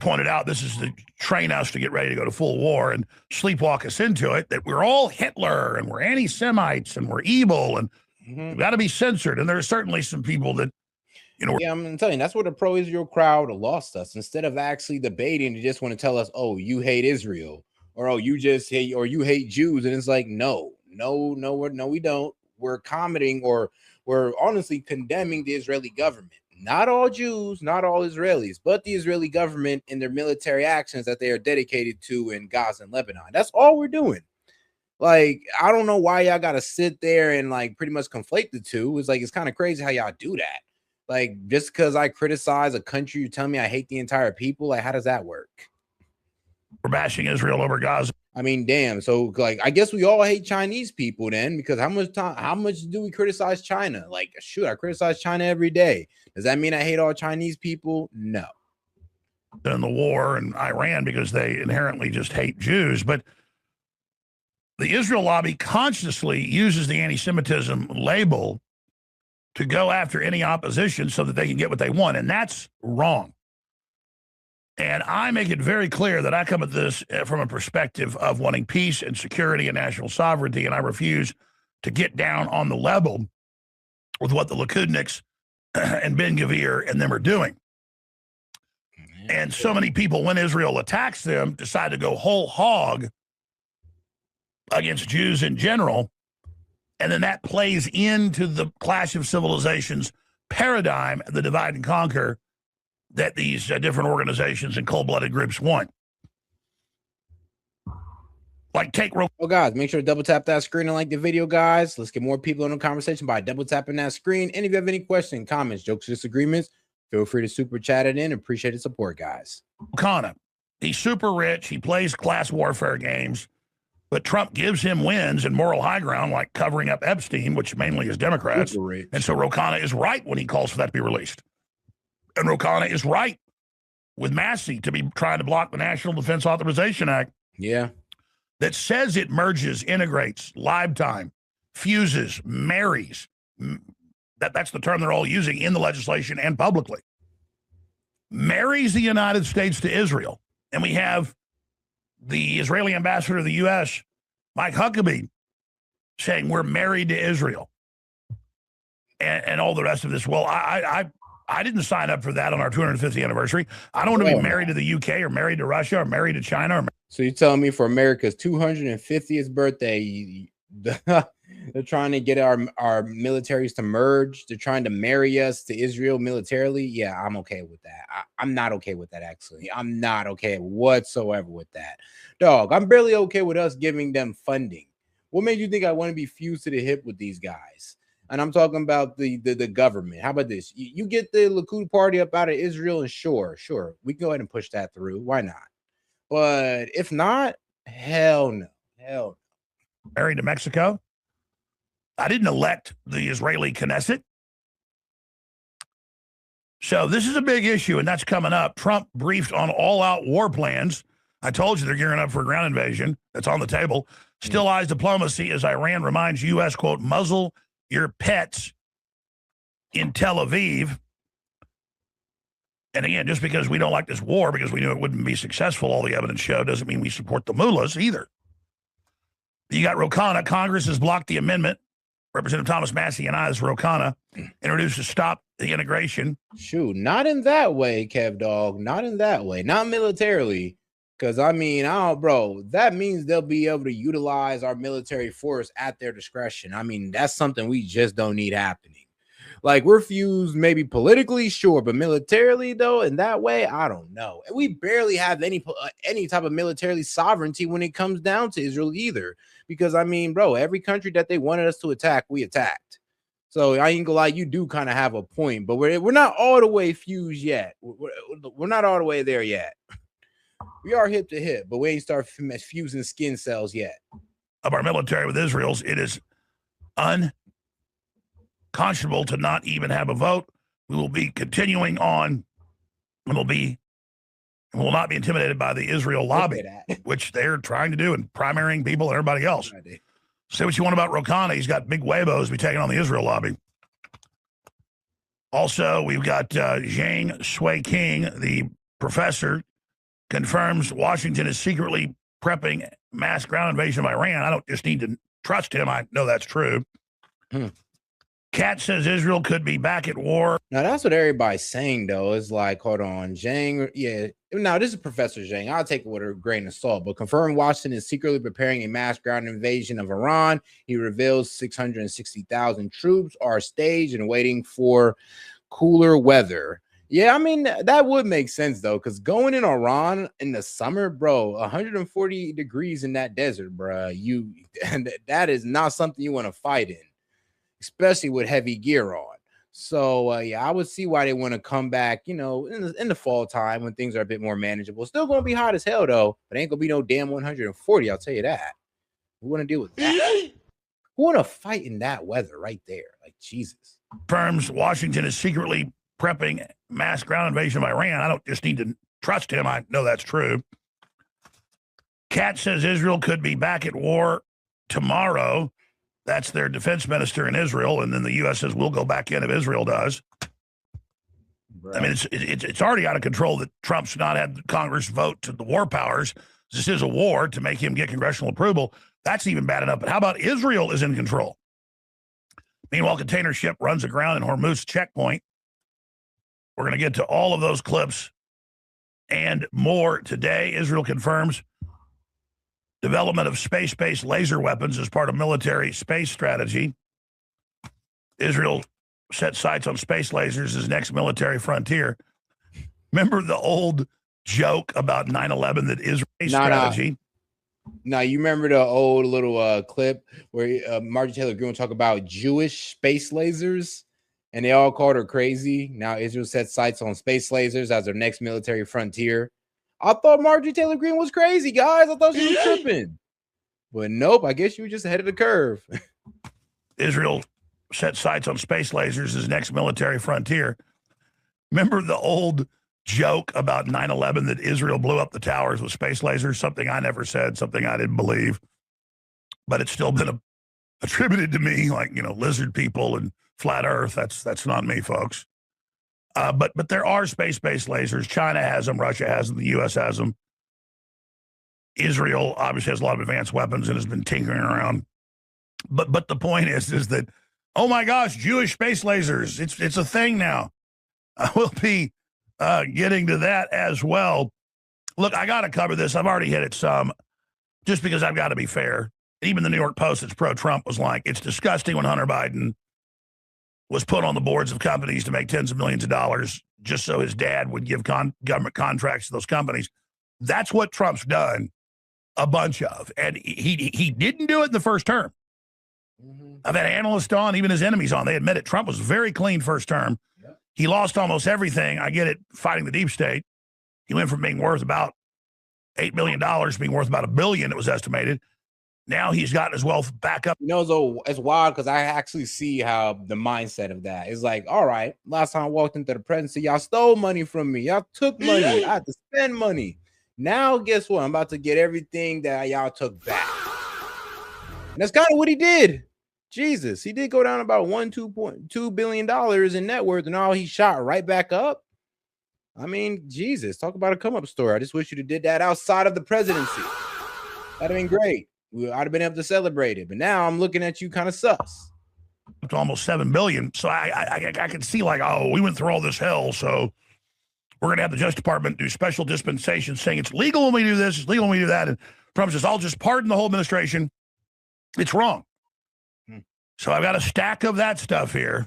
pointed out, this is to train us to get ready to go to full war and sleepwalk us into it, that we're all Hitler and we're anti-Semites and we're evil and we've got to be censored. And there are certainly some people that, yeah, I'm telling you, that's where the pro-Israel crowd lost us. Instead of actually debating, they just want to tell us, oh, you hate Israel, or oh, you just hate, or you hate Jews. And it's like, no, we don't. We're commenting, or we're honestly condemning the Israeli government. Not all Jews, not all Israelis, but the Israeli government and their military actions that they are dedicated to in Gaza and Lebanon. That's all we're doing. Like, I don't know why y'all got to sit there and like pretty much conflate the two. It's like, it's kind of crazy how y'all do that. Like, just because I criticize a country, you tell me I hate the entire people. Like, how does that work? We're bashing Israel over Gaza. I mean, damn. So, like, I guess we all hate Chinese people then, because how much do we criticize China? Like, shoot, I criticize China every day. Does that mean I hate all Chinese people? No. In the war in Iran, because they inherently just hate Jews. But the Israel lobby consciously uses the anti-Semitism label to go after any opposition so that they can get what they want. And that's wrong. And I make it very clear that I come at this from a perspective of wanting peace and security and national sovereignty, and I refuse to get down on the level with what the Likudniks and Ben-Gvir and them are doing. And so many people, when Israel attacks them, decide to go whole hog against Jews in general, and then that plays into the clash of civilizations paradigm, the divide and conquer that these different organizations and cold-blooded groups want. Like, take... Well, guys, make sure to double tap that screen and like the video, guys. Let's get more people in the conversation by double tapping that screen. And if you have any questions, comments, jokes, disagreements, feel free to super chat it in. Appreciate the support, guys. Kana, he's super rich. He plays class warfare games, but Trump gives him wins and moral high ground, like covering up Epstein, which mainly is Democrats. And so Ro Khanna is right when he calls for that to be released. And Ro Khanna is right with Massey to be trying to block the National Defense Authorization Act. Yeah. That says it merges, integrates, live time, fuses, marries. That's the term they're all using in the legislation and publicly. Marries the United States to Israel. And we have the Israeli ambassador to the U.S., Mike Huckabee, saying we're married to Israel. And all the rest of this. Well, I didn't sign up for that on our 250th anniversary. I don't want to be married to the UK or married to Russia or married to China. So you're telling me for America's 250th birthday, they're trying to get our militaries to merge. They're trying to marry us to Israel militarily. Yeah, I'm okay with that. I'm not okay with that, actually. I'm not okay whatsoever with that. Dog, I'm barely okay with us giving them funding. What made you think I want to be fused to the hip with these guys? And I'm talking about the government. How about this? You get the Likud party up out of Israel, and sure, we can go ahead and push that through. Why not? But if not, hell no. Married to Mexico. I didn't elect the Israeli Knesset. So this is a big issue, and that's coming up. Trump briefed on all-out war plans. I told you they're gearing up for a ground invasion. That's on the table. Still eyes diplomacy as Iran reminds U.S., quote, muzzle your pets in Tel Aviv. And again, just because we don't like this war, because we knew it wouldn't be successful, all the evidence showed, doesn't mean we support the mullahs either. You got Ro Khanna. Congress has blocked the amendment. Representative Thomas Massey and I, as Ro Khanna, introduced to stop the integration. Shoot, not in that way, Kev Dog. Not in that way. Not militarily. Because, I mean, bro, that means they'll be able to utilize our military force at their discretion. I mean, that's something we just don't need happening. Like, we're fused maybe politically, sure, but militarily, though, in that way, I don't know. And we barely have any type of military sovereignty when it comes down to Israel either. Because, I mean, bro, every country that they wanted us to attack, we attacked. So I ain't gonna lie, you do kind of have a point, but we're not all the way fused yet. We're not all the way there yet. We are hip to hip, but we ain't start fusing skin cells yet. Of our military with Israel's, it is unconscionable to not even have a vote. We will be continuing on, and will not be intimidated by the Israel lobby, which they're trying to do and primarying people and everybody else. Say what you want about Ro Khanna. He's got big huevos to be taking on the Israel lobby. Also, we've got Zhang Shui King, the professor confirms Washington is secretly prepping mass ground invasion of Iran. I don't just need to trust him. I know that's true. Kat says Israel could be back at war. Now, that's what everybody's saying, though. It's like, hold on, Zhang. Yeah, now this is Professor Zhang. I'll take it with a grain of salt. But confirming Washington is secretly preparing a mass ground invasion of Iran. He reveals 660,000 troops are staged and waiting for cooler weather. Yeah, I mean, that would make sense, though, because going in Iran in the summer, bro, 140 degrees in that desert, bro, that is not something you want to fight in, especially with heavy gear on. So, yeah, I would see why they want to come back, you know, in the fall time when things are a bit more manageable. Still going to be hot as hell, though, but ain't going to be no damn 140, I'll tell you that. Who want to deal with that? Who want to fight in that weather right there? Like, Jesus. Confirms Washington is secretly prepping mass ground invasion of Iran. I don't just need to trust him. I know that's true. Kat says Israel could be back at war tomorrow. That's their defense minister in Israel. And then the U.S. says we'll go back in if Israel does. Right. I mean, it's already out of control that Trump's not had Congress vote to the war powers. This is a war to make him get congressional approval. That's even bad enough. But how about Israel is in control? Meanwhile, container ship runs aground in Hormuz checkpoint. We're going to get to all of those clips and more today. Israel confirms development of space-based laser weapons as part of military space strategy. Israel set sights on space lasers as next military frontier. Remember the old joke about 9/11 that Israel strategy? Now, you remember the old little clip where Marjorie Taylor Greene talk about Jewish space lasers, and they all called her crazy. Now Israel set sights on space lasers as their next military frontier. I thought Marjorie Taylor Greene was crazy, guys. I thought she was tripping. But nope, I guess you were just ahead of the curve. Israel set sights on space lasers as next military frontier. Remember the old joke about 9/11 that Israel blew up the towers with space lasers? Something I never said, something I didn't believe. But it's still been attributed to me, like, you know, lizard people and flat earth. That's not me, folks. But there are space-based lasers. China has them, Russia has them, the U.S. has them. Israel obviously has a lot of advanced weapons and has been tinkering around. But the point is that, oh my gosh, Jewish space lasers, it's a thing now. I will be getting to that as well. Look, I got to cover this. I've already hit it some, just because I've got to be fair. Even the New York Post that's pro-Trump was like, it's disgusting when Hunter Biden was put on the boards of companies to make tens of millions of dollars just so his dad would give government contracts to those companies. That's what Trump's done a bunch of. And he didn't do it in the first term. I've had analysts on, even his enemies on. They admit it. Trump was very clean first term. Yep. He lost almost everything. I get it, fighting the deep state. He went from being worth about $8 billion to being worth about $1 billion, it was estimated. Now he's gotten his wealth back up. You know, so it's wild because I actually see how the mindset of that is like, all right, last time I walked into the presidency, y'all stole money from me. Y'all took money. I had to spend money. Now, guess what? I'm about to get everything that y'all took back. And that's kind of what he did. Jesus, he did go down about $2.2 billion in net worth, and now he shot right back up. I mean, Jesus, talk about a come-up story. I just wish you'd have did that outside of the presidency. That'd have been great. I'd have been able to celebrate it, but now I'm looking at you kind of sus. To almost $7 billion. So I can see like, oh, we went through all this hell, so we're going to have the Justice Department do special dispensations saying it's legal when we do this, it's legal when we do that. And Trump says, I'll just pardon the whole administration. It's wrong. So I've got a stack of that stuff here.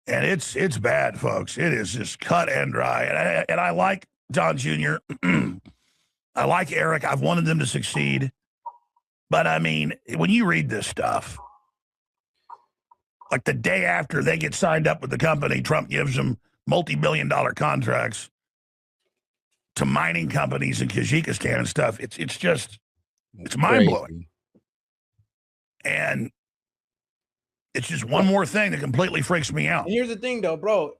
And it's bad, folks. It is just cut and dry. And I like John Jr. I like Eric. I've wanted them to succeed. But I mean, when you read this stuff, like the day after they get signed up with the company, Trump gives them multi-billion-dollar contracts to mining companies in Kazakhstan and stuff. It's mind-blowing. And it's just one more thing that completely freaks me out. And here's the thing, though, bro.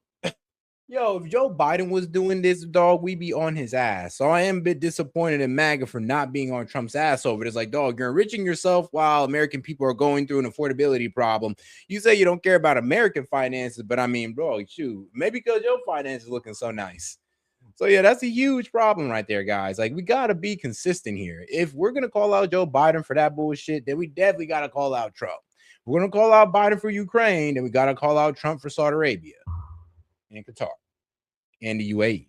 Yo, if Joe Biden was doing this, dog, we'd be on his ass. So I am a bit disappointed in MAGA for not being on Trump's ass over it. It's like, dog, you're enriching yourself while American people are going through an affordability problem. You say you don't care about American finances, but I mean, bro, shoot, maybe because your finances looking so nice. So yeah, that's a huge problem right there, guys. Like we gotta be consistent here. If we're gonna call out Joe Biden for that bullshit, then we definitely gotta call out Trump. If we're gonna call out Biden for Ukraine, then we gotta call out Trump for Saudi Arabia and Qatar and the UAE.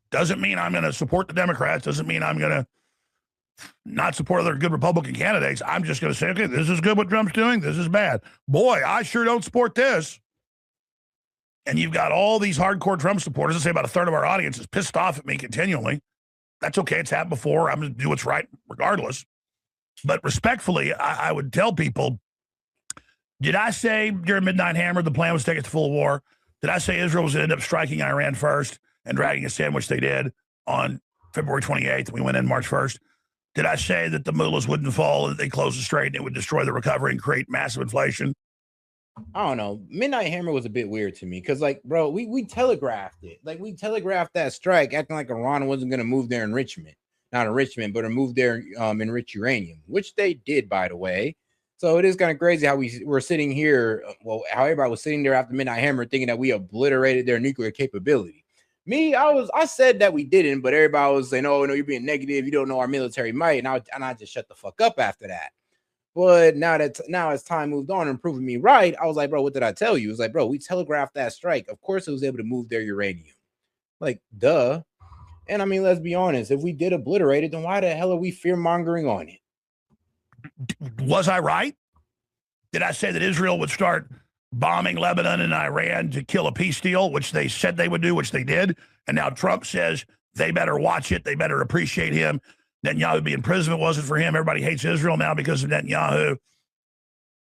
Doesn't mean I'm going to support the Democrats. Doesn't mean I'm going to not support other good Republican candidates. I'm just going to say, okay, this is good what Trump's doing. This is bad. Boy, I sure don't support this. And you've got all these hardcore Trump supporters. Let's say about a third of our audience is pissed off at me continually. That's okay. It's happened before. I'm going to do what's right regardless. But respectfully, I would tell people, did I say during Midnight Hammer the plan was to take it to full war? Did I say Israel was going to end up striking Iran first and dragging a sandwich they did on February 28th? We went in March 1st. Did I say that the mullahs wouldn't fall, that they closed the strait and it would destroy the recovery and create massive inflation? I don't know. Midnight Hammer was a bit weird to me because, like, bro, we telegraphed it. Like, we telegraphed that strike, acting like Iran wasn't going to move their enrichment, not enrichment, but to move their enriched uranium, which they did, by the way. So it is kind of crazy how we were sitting here. Well, how everybody was sitting there after Midnight Hammer, thinking that we obliterated their nuclear capability. Me, I said that we didn't, but everybody was saying, "Oh, no, you're being negative. You don't know our military might." And I just shut the fuck up after that. But now as time moved on and proving me right, I was like, bro, what did I tell you? It was like, bro, we telegraphed that strike. Of course, it was able to move their uranium. Like, duh. And I mean, let's be honest. If we did obliterate it, then why the hell are we fear mongering on it? Was I right? Did I say that Israel would start bombing Lebanon and Iran to kill a peace deal, which they said they would do, which they did? And now Trump says they better watch it. They better appreciate him. Netanyahu being president wasn't for him. Everybody hates Israel now because of Netanyahu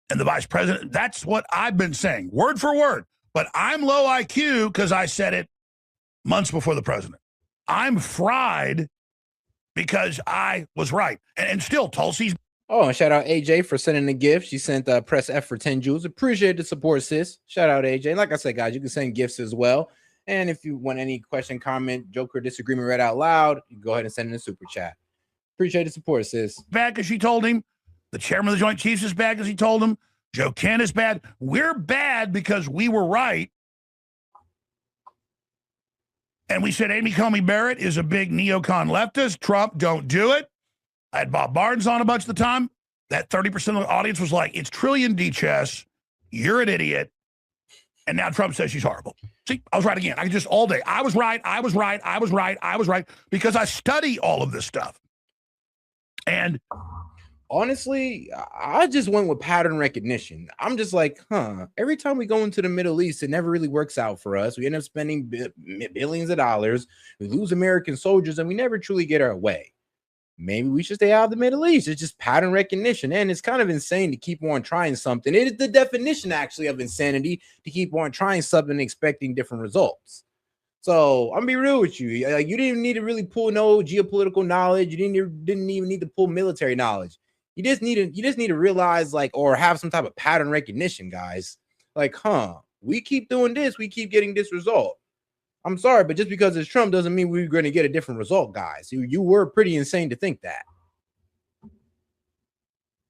and the vice president. That's what I've been saying, word for word. But I'm low IQ because I said it months before the president. I'm fried because I was right. And still, Tulsi's. Oh, and shout out AJ for sending the gift. She sent press F for 10 jewels. Appreciate the support, sis. Shout out AJ. Like I said, guys, you can send gifts as well. And if you want any question, comment, joke, or disagreement read out loud, you can go ahead and send in a super chat. Appreciate the support, sis. Bad because she told him. The chairman of the Joint Chiefs is bad because he told him. Joe Kent is bad. We're bad because we were right. And we said Amy Coney Barrett is a big neocon leftist. Trump, don't do it. I had Bob Barnes on a bunch of the time. That 30% of the audience was like, it's trillion D chess. You're an idiot. And now Trump says she's horrible. See, I was right again. I could just all day. I was right. I was right. I was right. I was right. Because I study all of this stuff. And honestly, I just went with pattern recognition. I'm just like, every time we go into the Middle East, it never really works out for us. We end up spending billions of dollars. We lose American soldiers and we never truly get our way. Maybe we should stay out of the Middle East. It's just pattern recognition. And it's kind of insane to keep on trying something. It is the definition actually of insanity to keep on trying something and expecting different results. So I'm gonna be real with you. You didn't need to really pull no geopolitical knowledge. You didn't even need to pull military knowledge. You just need to realize, like, or have some type of pattern recognition, guys. Like, we keep doing this, we keep getting this result. I'm sorry, but just because it's Trump doesn't mean we're going to get a different result, guys. You were pretty insane to think that.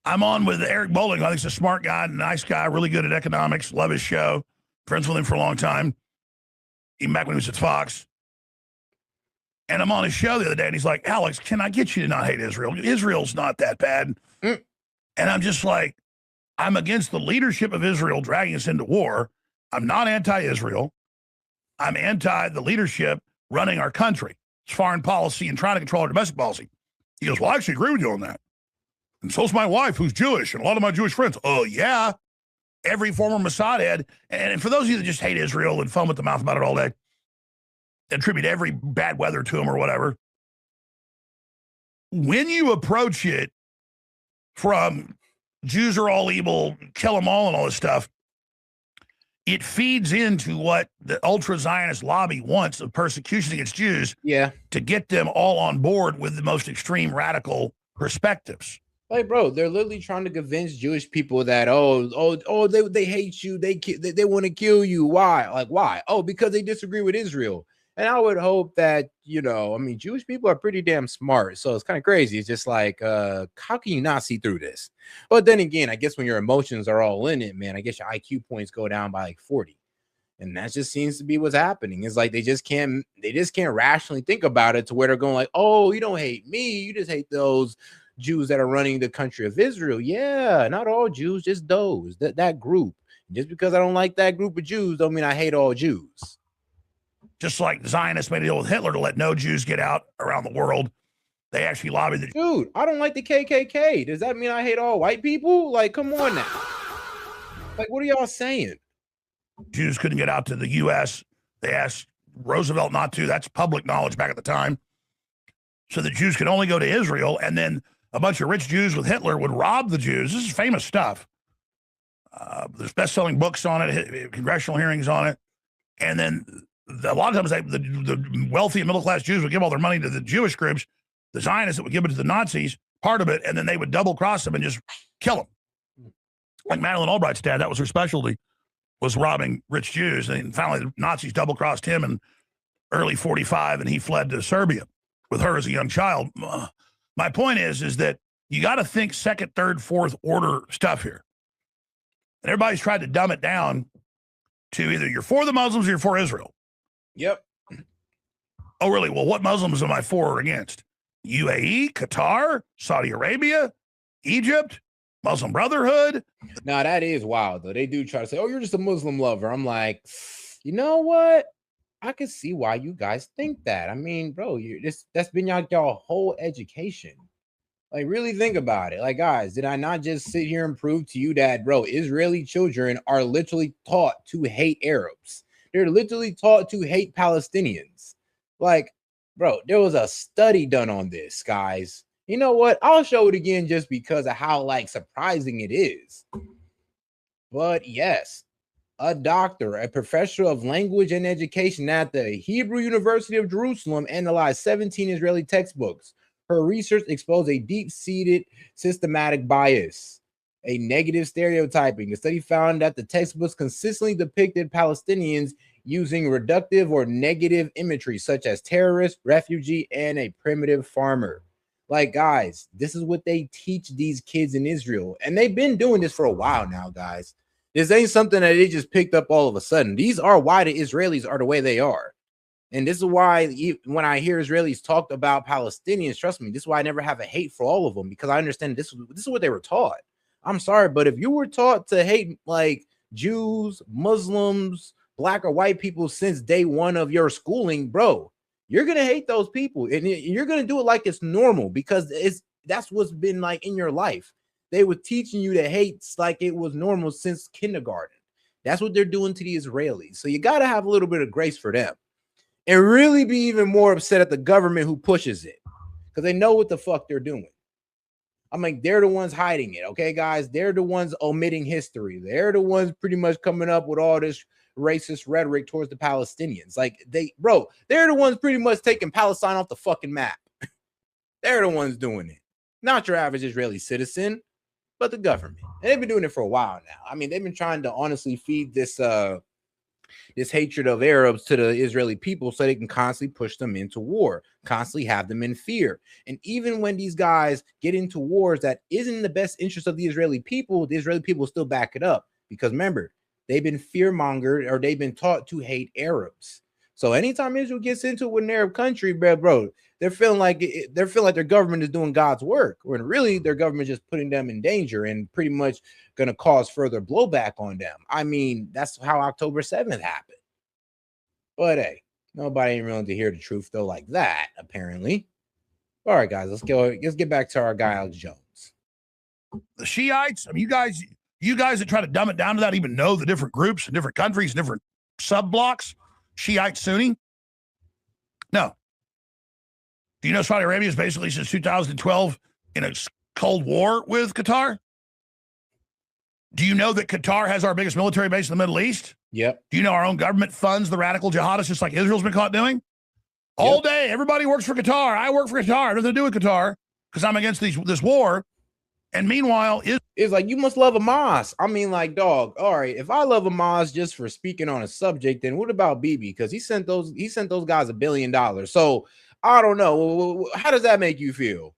I'm on with Eric Bolling. I think he's a smart guy, nice guy, really good at economics. Love his show. Friends with him for a long time. Even back when he was at Fox. And I'm on his show the other day, and he's like, Alex, can I get you to not hate Israel? Israel's not that bad. And I'm just like, I'm against the leadership of Israel dragging us into war. I'm not anti-Israel. I'm anti the leadership running our country. It's foreign policy and trying to control our domestic policy. He goes, well, I actually agree with you on that. And so's my wife, who's Jewish, and a lot of my Jewish friends. Oh, yeah. Every former Mossad head. And for those of you that just hate Israel and foam at the mouth about it all day, attribute every bad weather to them or whatever. When you approach it from Jews are all evil, kill them all and all this stuff, it feeds into what the ultra-Zionist lobby wants of persecution against Jews to get them all on board with the most extreme radical perspectives. Like, bro, they're literally trying to convince Jewish people that, they hate you. They want to kill you. Why? Like, why? Oh, because they disagree with Israel. And I would hope that, Jewish people are pretty damn smart. So it's kind of crazy. It's just like, how can you not see through this? But then again, I guess when your emotions are all in it, man, I guess your IQ points go down by like 40. And that just seems to be what's happening. It's like they just can't rationally think about it to where they're going like, oh, you don't hate me, you just hate those Jews that are running the country of Israel. Yeah, not all Jews, just those, that group. Just because I don't like that group of Jews don't mean I hate all Jews. Just like the Zionists made a deal with Hitler to let no Jews get out around the world. They actually lobbied the dude. I don't like the KKK. Does that mean I hate all white people? Like, come on now. Like, what are y'all saying? Jews couldn't get out to the U.S. They asked Roosevelt not to. That's public knowledge back at the time. So the Jews could only go to Israel, and then a bunch of rich Jews with Hitler would rob the Jews. This is famous stuff. There's best-selling books on it, congressional hearings on it. And then a lot of times the wealthy and middle-class Jews would give all their money to the Jewish groups, the Zionists that would give it to the Nazis, part of it, and then they would double-cross them and just kill them. Like Madeleine Albright's dad, that was her specialty, was robbing rich Jews. And finally, the Nazis double-crossed him in early 45, and he fled to Serbia with her as a young child. My point is that you got to think second, third, fourth order stuff here. And everybody's tried to dumb it down to either you're for the Muslims or you're for Israel. Yep. Oh, really? Well, what Muslims am I for or against? UAE, Qatar, Saudi Arabia, Egypt, Muslim Brotherhood. Now, that is wild, though. They do try to say, oh, you're just a Muslim lover. I'm like, you know what? I can see why you guys think that. I mean, bro, that's been y'all whole education. Like, really think about it. Like, guys, did I not just sit here and prove to you that, bro, Israeli children are literally taught to hate Arabs? They're literally taught to hate Palestinians. Like, bro, there was a study done on this, guys. You know what? I'll show it again just because of how, like, surprising it is. But yes, a doctor, a professor of language and education at the Hebrew University of Jerusalem, analyzed 17 Israeli textbooks. Her research exposed a deep-seated systematic bias, a negative stereotyping. The study found that the textbooks consistently depicted Palestinians using reductive or negative imagery, such as terrorist, refugee, and a primitive farmer. Like, guys, this is what they teach these kids in Israel. And they've been doing this for a while now, guys. This ain't something that they just picked up all of a sudden. These are why the Israelis are the way they are. And this is why when I hear Israelis talk about Palestinians, trust me, this is why I never have a hate for all of them, because I understand this is what they were taught. I'm sorry, but if you were taught to hate like Jews, Muslims, black or white people since day one of your schooling, bro, you're going to hate those people. And you're going to do it like it's normal, because that's what's been like in your life. They were teaching you to hate like it was normal since kindergarten. That's what they're doing to the Israelis. So you got to have a little bit of grace for them. And really be even more upset at the government who pushes it, because they know what the fuck they're doing. I'm like, they're the ones hiding it, okay, guys? They're the ones omitting history. They're the ones pretty much coming up with all this racist rhetoric towards the Palestinians. Like, they're the ones pretty much taking Palestine off the fucking map. They're the ones doing it. Not your average Israeli citizen, but the government. And they've been doing it for a while now. I mean, they've been trying to honestly feed this hatred of Arabs to the Israeli people so they can constantly push them into war, constantly have them in fear. And even when these guys get into wars that isn't in the best interest of the Israeli people still back it up, because remember, they've been fear-mongered, or they've been taught to hate Arabs. So anytime Israel gets into an Arab country, bro, they're feeling like their government is doing God's work, when really their government is just putting them in danger and pretty much going to cause further blowback on them. I mean, that's how October 7th happened. But hey, nobody ain't willing to hear the truth though, like that, apparently. All right, guys, let's get back to our guy Alex Jones. The Shiites, I mean, you guys that try to dumb it down to that even know the different groups and different countries and different sub-blocks, Shiite, Sunni? No. Do you know Saudi Arabia is basically since 2012 in a Cold War with Qatar? Do you know that Qatar has our biggest military base in the Middle East? Yep. Do you know our own government funds the radical jihadists just like Israel's been caught doing? All day, everybody works for Qatar. I work for Qatar. Nothing to do with Qatar because I'm against this war. And meanwhile, it's like, you must love Hamas. I mean, like, dog, all right, if I love Hamas just for speaking on a subject, then what about Bibi? Because he sent those guys $1 billion. So I don't know. How does that make you feel?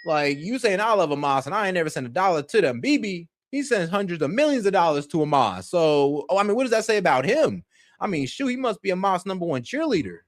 Like, you saying I love Hamas and I ain't never sent $1 to them. Bibi, He sends hundreds of millions of dollars to Hamas. So, I mean, what does that say about him? I mean, shoot, he must be Hamas #1 cheerleader.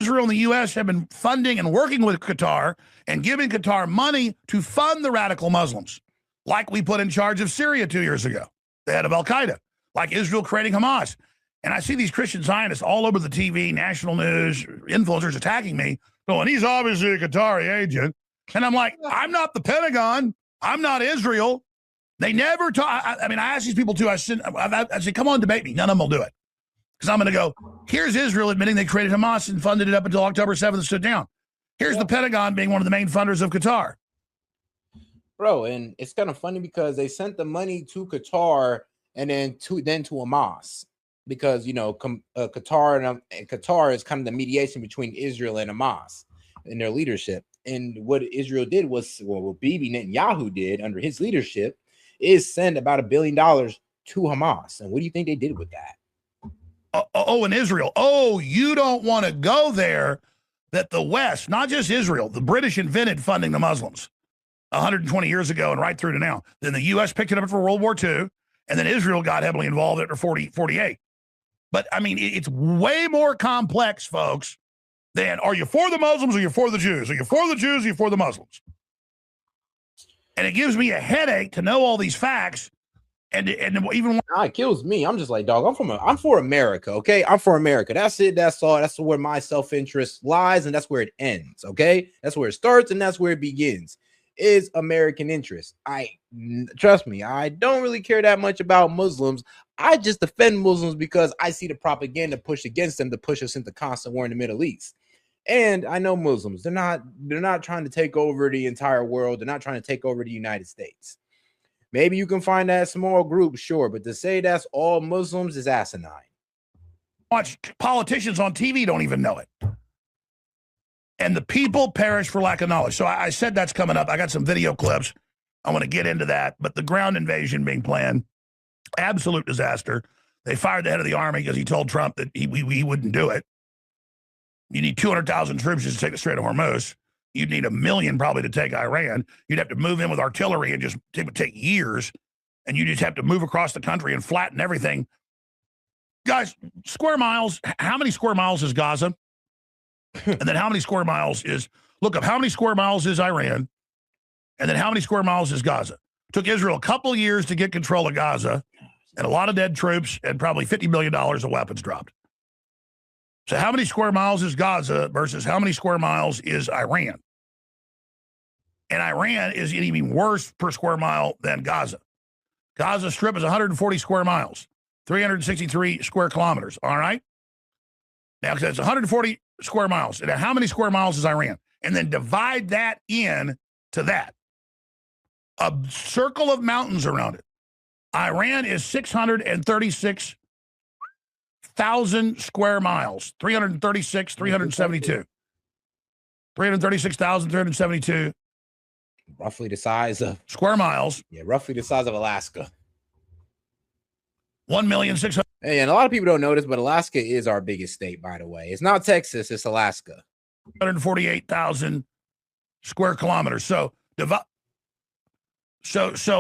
Israel and the U.S. have been funding and working with Qatar and giving Qatar money to fund the radical Muslims, like we put in charge of Syria 2 years ago, the head of al-Qaeda, like Israel creating Hamas. And I see these Christian Zionists all over the TV, national news, influencers attacking me, going, he's obviously a Qatari agent. And I'm like, I'm not the Pentagon. I'm not Israel. They never talk. I mean, I ask these people too. I said, come on, debate me. None of them will do it. Because I'm going to go, here's Israel admitting they created Hamas and funded it up until October 7th and stood down. Here's the Pentagon being one of the main funders of Qatar. Bro, and it's kind of funny because they sent the money to Qatar and then to Hamas. Because, you know, Qatar is kind of the mediation between Israel and Hamas in their leadership. And what Israel did was, well, what Bibi Netanyahu did under his leadership is send about $1 billion to Hamas. And what do you think they did with that? In Israel. Oh, you don't want to go there. That the West, not just Israel, the British invented funding the Muslims 120 years ago and right through to now. Then the U.S. picked it up for World War II, and then Israel got heavily involved after 48. But, I mean, it's way more complex, folks, than are you for the Muslims or you're for the Jews? Are you for the Jews or you're for the Muslims? And it gives me a headache to know all these facts. And even it kills me. I'm just like, dog, I'm for America, okay? I'm for America. That's it. That's all. That's where my self-interest lies, and that's where it ends, okay? That's where it starts, and that's where it begins. Is American interest. Trust me, I don't really care that much about Muslims. I just defend Muslims because I see the propaganda push against them to push us into constant war in the Middle East. And I know Muslims, they're not trying to take over the entire world. They're not trying to take over the United States. Maybe you can find that small group, sure, but to say that's all Muslims is asinine. Watch politicians on TV don't even know it. And the people perish for lack of knowledge. So I said that's coming up. I got some video clips. I want to get into that. But the ground invasion being planned, absolute disaster. They fired the head of the army because he told Trump that he wouldn't do it. You need 200,000 troops just to take the Strait of Hormuz. You'd need 1 million probably to take Iran. You'd have to move in with artillery and it would take years. And you just have to move across the country and flatten everything. Guys, square miles, how many square miles is Gaza? And then how many square miles is, look up, how many square miles is Iran? And then how many square miles is Gaza? Took Israel a couple years to get control of Gaza and a lot of dead troops and probably $50 million of weapons dropped. So how many square miles is Gaza versus how many square miles is Iran? And Iran is even worse per square mile than Gaza. Gaza Strip is 140 square miles, 363 square kilometers, all right? Now, because it's 140 square miles. And how many square miles is Iran? And then divide that in to that. A circle of mountains around it. Iran is 636,000 square miles, 336,372. 336,372. Roughly the size of square miles. Yeah, roughly the size of Alaska. 1,600,000. Hey, and a lot of people don't notice, but Alaska is our biggest state, by the way. It's not Texas, it's Alaska. 148,000 square kilometers. So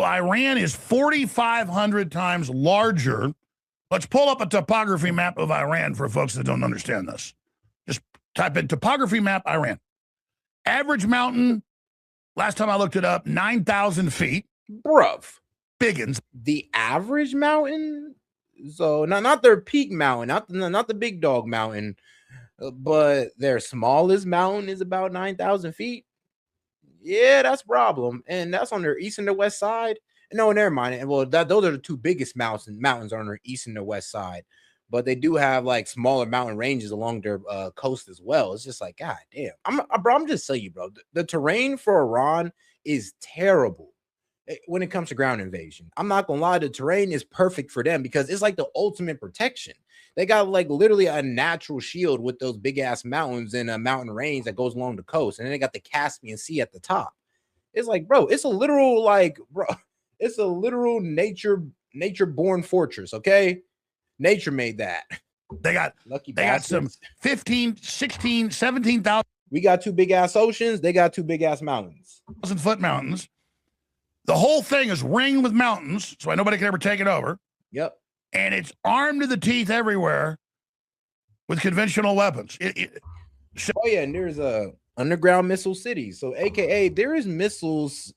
Iran is 4,500 times larger. Let's pull up a topography map of Iran for folks that don't understand this. Just type in topography map Iran. Average mountain, last time I looked it up, 9,000 feet. Bruv. Biggins. The average mountain? So not their peak mountain, not the big dog mountain, but their smallest mountain is about 9,000 feet. Yeah, that's a problem. And that's on their east and the west side. No, never mind. And well, those are the two biggest mountains on their east and the west side. But they do have like smaller mountain ranges along their coast as well. It's just like, God damn. I'm just telling you, bro. The terrain for Iran is terrible when it comes to ground invasion. I'm not gonna lie, the terrain is perfect for them because it's like the ultimate protection. They got like literally a natural shield with those big ass mountains and a mountain range that goes along the coast, and then they got the Caspian Sea at the top. It's like, bro, it's a literal nature born fortress. Okay, nature made that. They got some 15, 16, 17,000. We got two big ass oceans. They got two big ass mountains. 1,000-foot mountains. The whole thing is ringed with mountains, so nobody can ever take it over. Yep. And it's armed to the teeth everywhere with conventional weapons. Oh yeah, and there's a underground missile city. So AKA there is missiles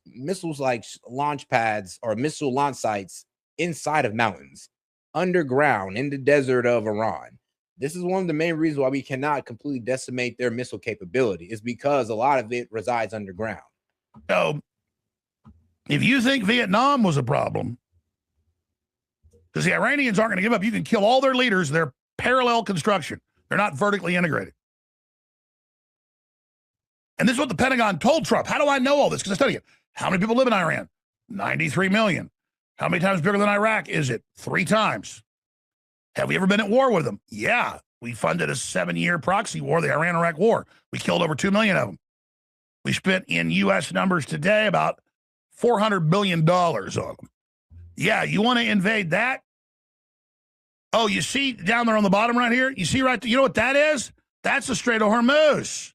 like launch pads or missile launch sites inside of mountains, underground in the desert of Iran. This is one of the main reasons why we cannot completely decimate their missile capability, is because a lot of it resides underground. So if you think Vietnam was a problem, because the Iranians aren't going to give up, you can kill all their leaders. They're parallel construction. They're not vertically integrated. And this is what the Pentagon told Trump. How do I know all this? Because I study it. How many people live in Iran? 93 million. How many times bigger than Iraq is it? 3 times. Have we ever been at war with them? Yeah. We funded a 7-year proxy war, the Iran-Iraq war. We killed over 2 million of them. We spent in U.S. numbers today about $400 billion on them. Yeah, you want to invade that? Oh, you see down there on the bottom right here? You see right there? You know what that is? That's the Strait of Hormuz.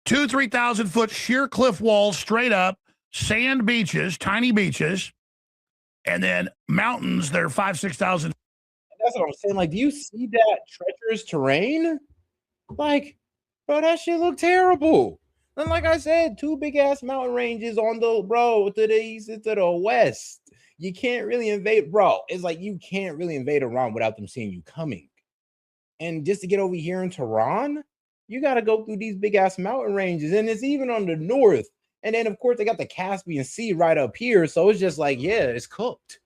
3,000 foot sheer cliff walls straight up, sand beaches, tiny beaches, and then mountains that are 5,000-6,000. That's what I'm saying. Like, do you see that treacherous terrain? Like, bro, that shit look terrible. And like I said, 2 big ass mountain ranges on the to the east and to the west. You can't really invade, bro. It's like you can't really invade Iran without them seeing you coming. And just to get over here in Tehran, you got to go through these big ass mountain ranges, and it's even on the north. And then, of course, they got the Caspian Sea right up here. So it's just like, yeah, it's cooked.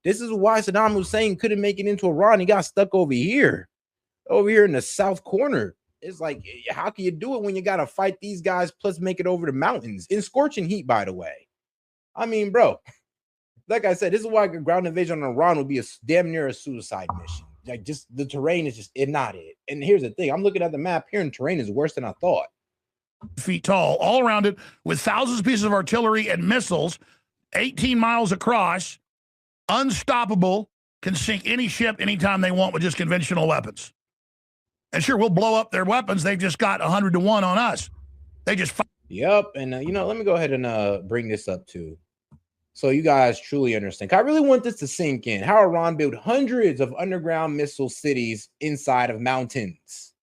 This is why Saddam Hussein couldn't make it into Iran. He got stuck over here in the south corner. It's like, how can you do it when you got to fight these guys plus make it over the mountains in scorching heat, by the way? I mean, bro, like I said, this is why a ground invasion on Iran would be a damn near a suicide mission. Like, just the terrain is just not it. And here's the thing. I'm looking at the map here, and terrain is worse than I thought. Feet tall, all around it, with thousands of pieces of artillery and missiles, 18 miles across, unstoppable, can sink any ship anytime they want with just conventional weapons. And sure, we'll blow up their weapons. They've just got 100 to 1 on us. They just... Yep. And, let me go ahead and bring this up too, so you guys truly understand. I really want this to sink in. How Iran built hundreds of underground missile cities inside of mountains.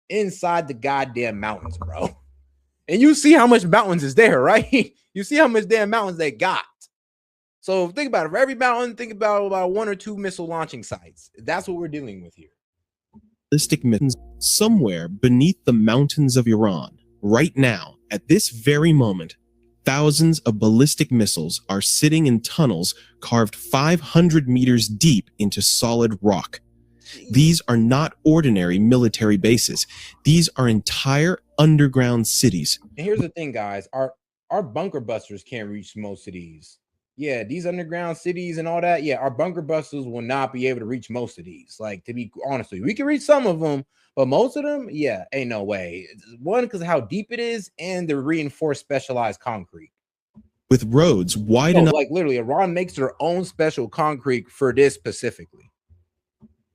Inside the goddamn mountains, bro. And you see how much mountains is there, right? You see how much damn mountains they got. So think about it. For every mountain, think about 1 or 2 missile launching sites. That's what we're dealing with here. Ballistic missiles somewhere beneath the mountains of Iran. Right now, at this very moment, thousands of ballistic missiles are sitting in tunnels carved 500 meters deep into solid rock. These are not ordinary military bases. These are entire underground cities. And here's the thing, guys. Our bunker busters can't reach most of these. Yeah, these underground cities and all that. Yeah, our bunker busters will not be able to reach most of these. Like, to be honest with you, we can reach some of them, but most of them, yeah, ain't no way. One, because of how deep it is, and the reinforced specialized concrete. With roads wide enough. Like, literally, Iran makes their own special concrete for this specifically.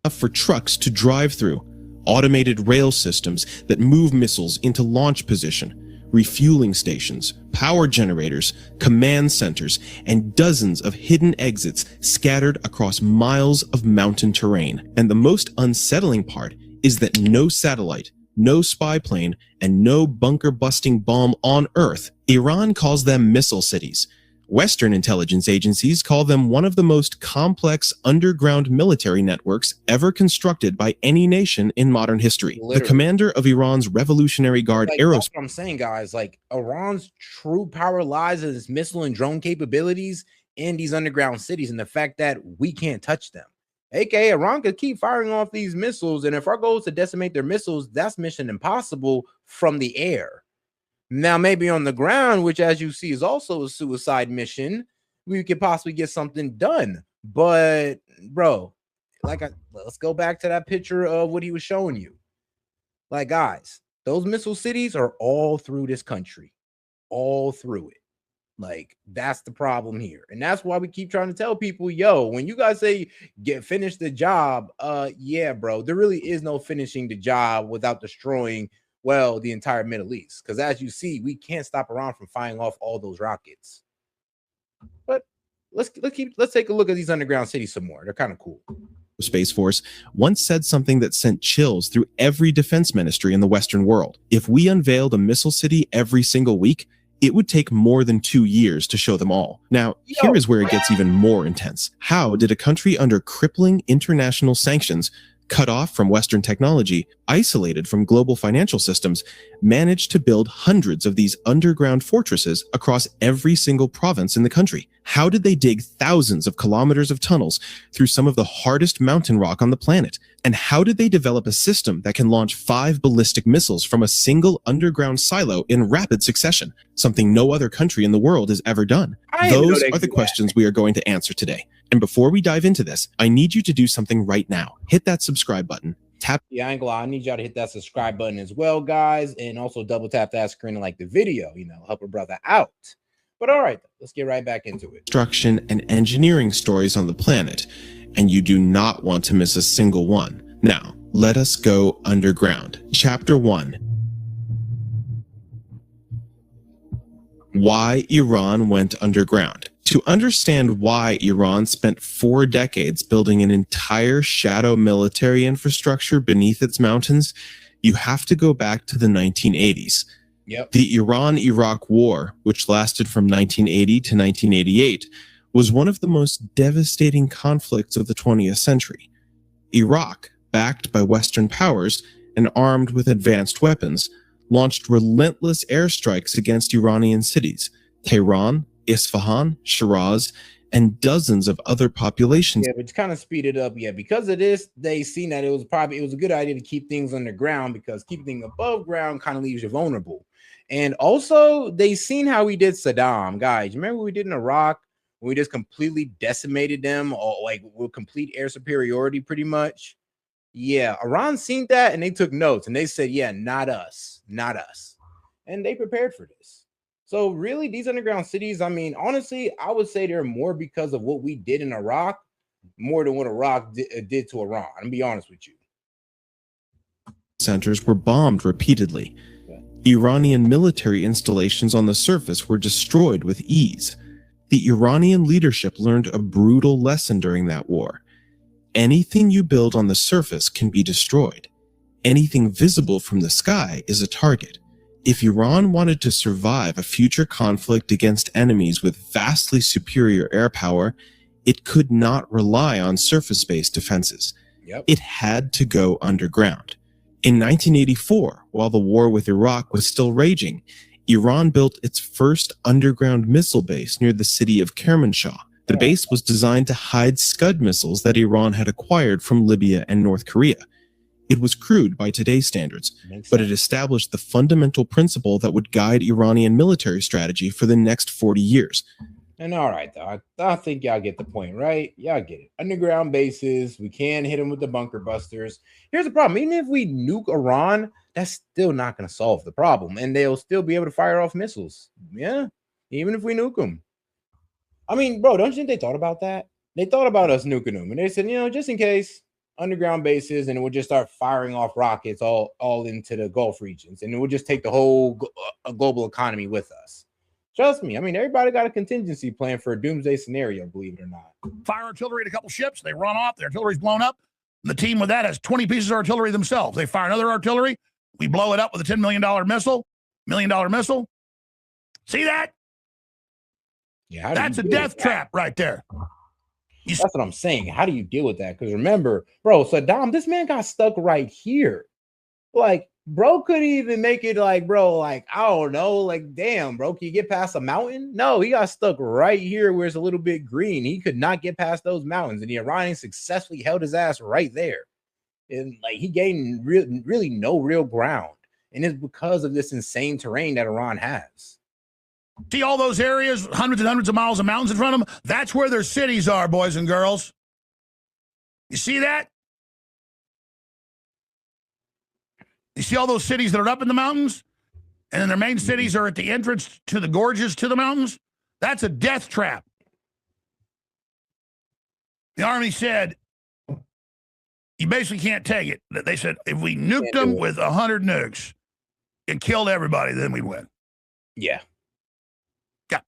For trucks to drive through, automated rail systems that move missiles into launch position, refueling stations, power generators, command centers, and dozens of hidden exits scattered across miles of mountain terrain. And the most unsettling part is that no satellite, no spy plane, and no bunker-busting bomb on Earth. Iran calls them missile cities. Western intelligence agencies call them one of the most complex underground military networks ever constructed by any nation in modern history. Literally. The commander of Iran's Revolutionary Guard aerospace. That's what I'm saying, guys. Like, Iran's true power lies in its missile and drone capabilities in these underground cities, and the fact that we can't touch them. AKA, Iran could keep firing off these missiles, and if our goal is to decimate their missiles, that's mission impossible from the air. Now, maybe on the ground, which as you see is also a suicide mission, we could possibly get something done. But, bro, let's go back to that picture of what he was showing you. Like, guys, those missile cities are all through this country, all through it. Like, that's the problem here. And that's why we keep trying to tell people, yo, when you guys say finish the job, yeah, bro, there really is no finishing the job without destroying the entire Middle East. Because as you see, we can't stop Iran from firing off all those rockets. But let's take a look at these underground cities some more. They're kind of cool. Space Force once said something that sent chills through every defense ministry in the Western world. If we unveiled a missile city every single week, it would take more than 2 years to show them all. Now, here is where it gets even more intense. How did a country under crippling international sanctions, cut off from Western technology, isolated from global financial systems, manage to build hundreds of these underground fortresses across every single province in the country? How did they dig thousands of kilometers of tunnels through some of the hardest mountain rock on the planet? And how did they develop a system that can launch 5 ballistic missiles from a single underground silo in rapid succession? Something no other country in the world has ever done. Those are the questions we are going to answer today. And before we dive into this, I need you to do something right now. Hit that subscribe button. Tap. Yeah, I ain't gonna lie. I need y'all to hit that subscribe button as well, guys. And also double tap that screen and like the video, help a brother out. But all right, let's get right back into it. Construction and engineering stories on the planet, and you do not want to miss a single one. Now, let us go underground. Chapter 1. Why Iran went underground. To understand why Iran spent 4 decades building an entire shadow military infrastructure beneath its mountains, you have to go back to the 1980s. Yep. The Iran-Iraq War, which lasted from 1980 to 1988, was one of the most devastating conflicts of the 20th century. Iraq, backed by Western powers and armed with advanced weapons, launched relentless airstrikes against Iranian cities, Tehran, Isfahan, Shiraz, and dozens of other populations. Yeah, but to kind of speed it up, because of this, they seen that it was a good idea to keep things underground, because keeping things above ground kind of leaves you vulnerable. And also, they seen how we did Saddam, guys. Remember what we did in Iraq? We just completely decimated them, or like with complete air superiority, pretty much. Yeah, Iran seen that and they took notes and they said, yeah, not us, not us. And they prepared for this. So really, these underground cities, I mean, honestly, I would say they're more because of what we did in Iraq, more than what Iraq did to Iran. I'm gonna be honest with you. Centers were bombed repeatedly. Iranian military installations on the surface were destroyed with ease. The Iranian leadership learned a brutal lesson during that war. Anything you build on the surface can be destroyed. Anything visible from the sky is a target. If Iran wanted to survive a future conflict against enemies with vastly superior air power, it could not rely on surface-based defenses. Yep. It had to go underground. In 1984, while the war with Iraq was still raging, Iran built its first underground missile base near the city of Kermanshah. The base was designed to hide Scud missiles that Iran had acquired from Libya and North Korea. It was crude by today's standards, but it established the fundamental principle that would guide Iranian military strategy for the next 40 years. And all right, though, I think y'all get the point, right? Y'all get it. Underground bases, we can hit them with the bunker busters. Here's the problem. Even if we nuke Iran, that's still not going to solve the problem. And they'll still be able to fire off missiles. Yeah, even if we nuke them. I mean, bro, don't you think they thought about that? They thought about us nuking them. And they said, just in case, underground bases, and we'll just start firing off rockets all into the Gulf regions. And it will just take the whole global economy with us. Trust me. I mean, everybody got a contingency plan for a doomsday scenario, believe it or not. Fire artillery at a couple ships. They run off. The artillery's blown up. And the team with that has 20 pieces of artillery themselves. They fire another artillery. We blow it up with a $10 million missile. See that? Yeah, that's a death trap right there. That's what I'm saying. How do you deal with that? Because remember, bro, Saddam, this man got stuck right here. Like, bro couldn't even make it, like, bro, like, I don't know, like, damn, bro, can you get past a mountain? No, he got stuck right here where it's a little bit green. He could not get past those mountains, and the Iranians successfully held his ass right there. And, like, he gained really no real ground. And it's because of this insane terrain that Iran has. See all those areas, hundreds and hundreds of miles of mountains in front of them? That's where their cities are, boys and girls. You see that? You see all those cities that are up in the mountains? And then their main cities are at the entrance to the gorges to the mountains? That's a death trap. The Army said, you basically can't take it. They said, if we nuked them with 100 nukes and killed everybody, then we'd win. Yeah. Yeah.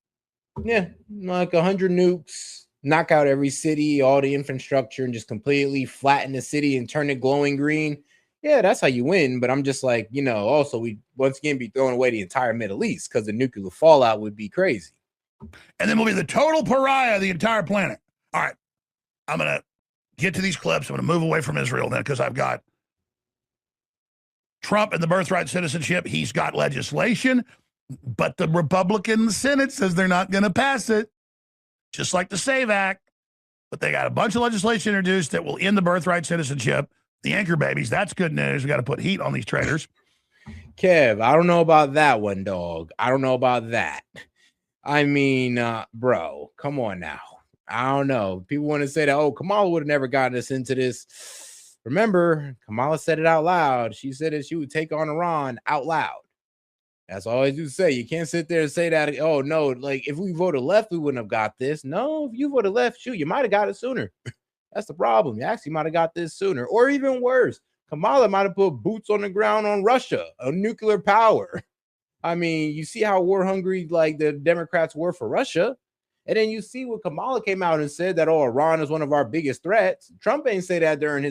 Yeah, like 100 nukes, knock out every city, all the infrastructure, and just completely flatten the city and turn it glowing green. Yeah, that's how you win. But I'm just like, also we once again be throwing away the entire Middle East because the nuclear fallout would be crazy. And then we'll be the total pariah of the entire planet. All right, I'm going to get to these clips. I'm going to move away from Israel then because I've got Trump and the birthright citizenship. He's got legislation, but the Republican Senate says they're not going to pass it, just like the SAVE Act. But they got a bunch of legislation introduced that will end the birthright citizenship, the anchor babies. That's good news. We got to put heat on these traitors. Kev, I don't know about that one, dog. I don't know about that. I mean, bro, come on now. I don't know. People want to say that, Kamala would have never gotten us into this. Remember, Kamala said it out loud. She said that she would take on Iran out loud. That's all I do say. You can't sit there and say that, oh, no, like if we voted left, we wouldn't have got this. No, if you voted left, shoot, you might have got it sooner. That's the problem. You actually might have got this sooner. Or even worse, Kamala might have put boots on the ground on Russia, a nuclear power. I mean, you see how war hungry like the Democrats were for Russia. And then you see what Kamala came out and said that, Iran is one of our biggest threats. Trump ain't say that during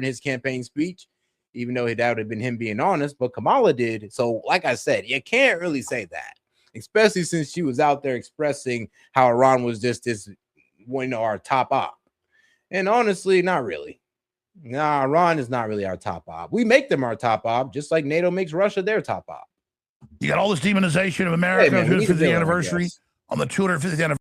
his campaign speech, even though that would have been him being honest, but Kamala did. So like I said, you can't really say that, especially since she was out there expressing how Iran was just this, our top op. And honestly, not really. Nah, Iran is not really our top op. We make them our top op, just like NATO makes Russia their top op. You got all this demonization of America on the 250th anniversary. On the 250th anniversary.